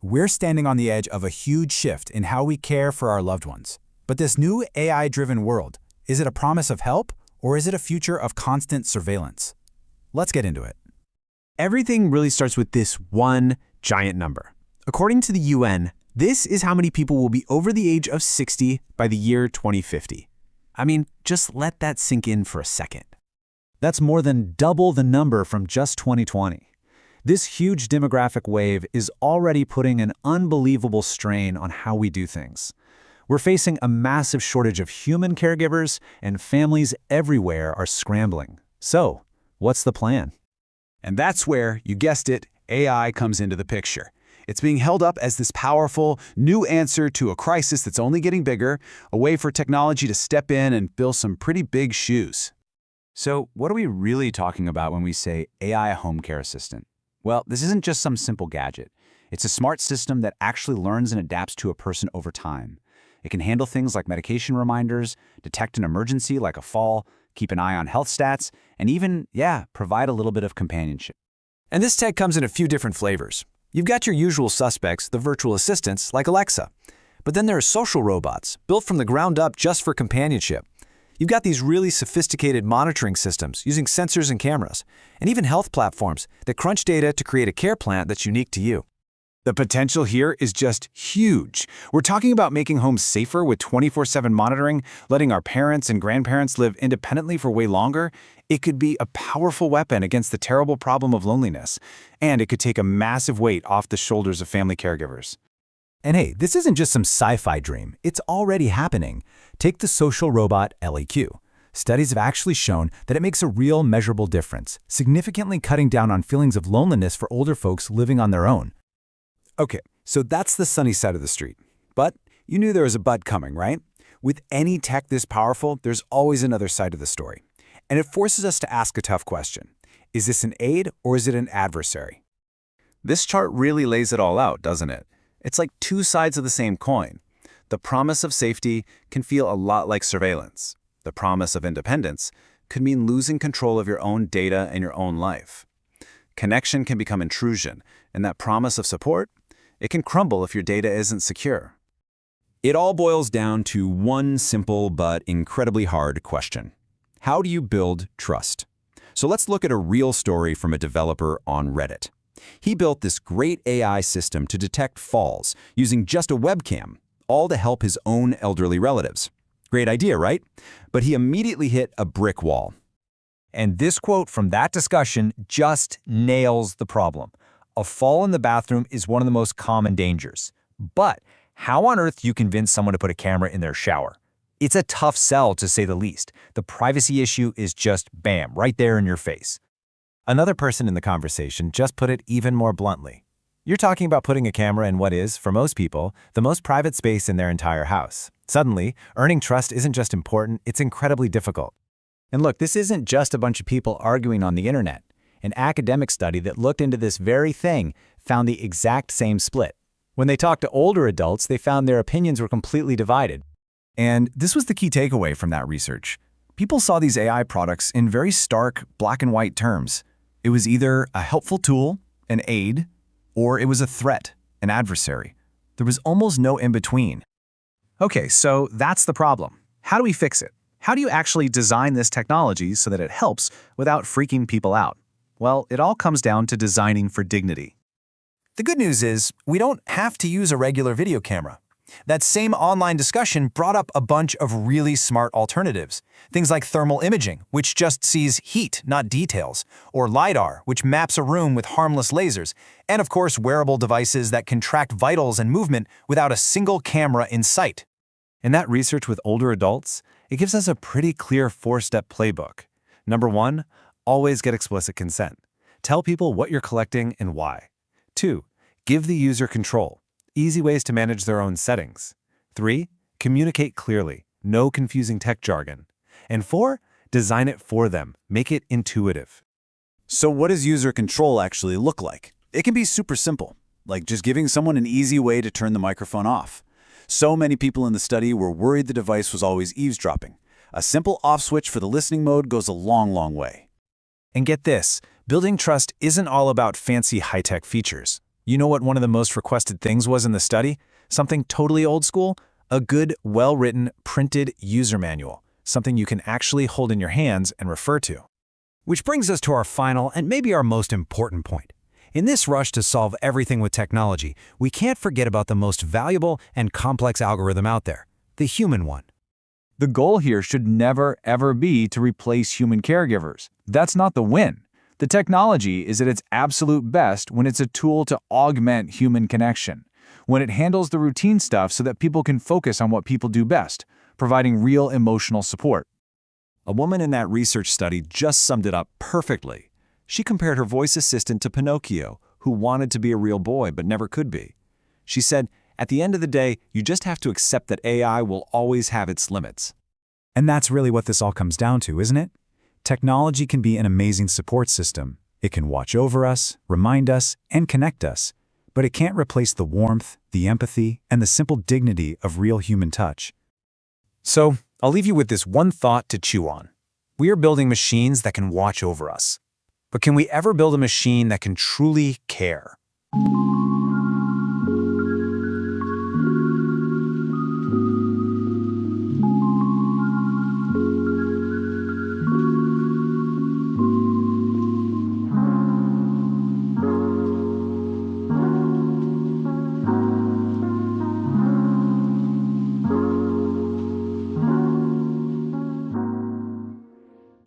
we're standing on the edge of a huge shift in how we care for our loved ones. But this new AI-driven world, is it a promise of help, or is it a future of constant surveillance? Let's get into it. Everything really starts with this one giant number. According to the UN, this is how many people will be over the age of 60 by the year 2050. I mean, just let that sink in for a second. That's more than double the number from just 2020. This huge demographic wave is already putting an unbelievable strain on how we do things. We're facing a massive shortage of human caregivers, and families everywhere are scrambling. So, what's the plan? And that's where, you guessed it, AI comes into the picture. It's being held up as this powerful, new answer to a crisis that's only getting bigger, a way for technology to step in and fill some pretty big shoes. So, what are we really talking about when we say AI home care assistant? Well, this isn't just some simple gadget. It's a smart system that actually learns and adapts to a person over time. It can handle things like medication reminders, detect an emergency like a fall, keep an eye on health stats, and even, provide a little bit of companionship. And this tech comes in a few different flavors. You've got your usual suspects, the virtual assistants like Alexa. But then there are social robots, built from the ground up just for companionship. You've got these really sophisticated monitoring systems using sensors and cameras, and even health platforms that crunch data to create a care plan that's unique to you. The potential here is just huge. We're talking about making homes safer with 24/7 monitoring, letting our parents and grandparents live independently for way longer. It could be a powerful weapon against the terrible problem of loneliness, and it could take a massive weight off the shoulders of family caregivers. And hey, this isn't just some sci-fi dream. It's already happening. Take the social robot LEQ. Studies have actually shown that it makes a real measurable difference, significantly cutting down on feelings of loneliness for older folks living on their own. Okay, so that's the sunny side of the street. But you knew there was a but coming, right? With any tech this powerful, there's always another side of the story. And it forces us to ask a tough question. Is this an aid or is it an adversary? This chart really lays it all out, doesn't it? It's like two sides of the same coin. The promise of safety can feel a lot like surveillance. The promise of independence could mean losing control of your own data and your own life. Connection can become intrusion, and that promise of support, it can crumble if your data isn't secure. It all boils down to one simple but incredibly hard question. How do you build trust? So let's look at a real story from a developer on Reddit. He built this great AI system to detect falls using just a webcam, all to help his own elderly relatives. Great idea, right? But he immediately hit a brick wall. And this quote from that discussion just nails the problem. A fall in the bathroom is one of the most common dangers. But how on earth do you convince someone to put a camera in their shower? It's a tough sell, to say the least. The privacy issue is just bam, right there in your face. Another person in the conversation just put it even more bluntly. You're talking about putting a camera in what is, for most people, the most private space in their entire house. Suddenly, earning trust isn't just important, it's incredibly difficult. And look, this isn't just a bunch of people arguing on the internet. An academic study that looked into this very thing found the exact same split. When they talked to older adults, they found their opinions were completely divided. And this was the key takeaway from that research. People saw these AI products in very stark, black and white terms. It was either a helpful tool, an aid, or it was a threat, an adversary. There was almost no in-between. Okay, so that's the problem. How do we fix it? How do you actually design this technology so that it helps without freaking people out? Well, it all comes down to designing for dignity. The good news is, we don't have to use a regular video camera. That same online discussion brought up a bunch of really smart alternatives. Things like thermal imaging, which just sees heat, not details, or LiDAR, which maps a room with harmless lasers, and of course wearable devices that can track vitals and movement without a single camera in sight. In that research with older adults, it gives us a pretty clear 4-step playbook. Number 1, always get explicit consent. Tell people what you're collecting and why. 2, give the user control. Easy ways to manage their own settings. 3, communicate clearly. No confusing tech jargon. And 4, design it for them. Make it intuitive. So what does user control actually look like? It can be super simple, like just giving someone an easy way to turn the microphone off. So many people in the study were worried the device was always eavesdropping. A simple off switch for the listening mode goes a long, long way. And get this, building trust isn't all about fancy high-tech features. You know what one of the most requested things was in the study? Something totally old school? A good, well-written, printed user manual. Something you can actually hold in your hands and refer to. Which brings us to our final and maybe our most important point. In this rush to solve everything with technology, we can't forget about the most valuable and complex algorithm out there, the human one. The goal here should never, ever be to replace human caregivers. That's not the win. The technology is at its absolute best when it's a tool to augment human connection, when it handles the routine stuff so that people can focus on what people do best, providing real emotional support. A woman in that research study just summed it up perfectly. She compared her voice assistant to Pinocchio, who wanted to be a real boy but never could be. She said, at the end of the day, you just have to accept that AI will always have its limits. And that's really what this all comes down to, isn't it? Technology can be an amazing support system. It can watch over us, remind us, and connect us. But it can't replace the warmth, the empathy, and the simple dignity of real human touch. So, I'll leave you with this one thought to chew on. We are building machines that can watch over us. But can we ever build a machine that can truly care?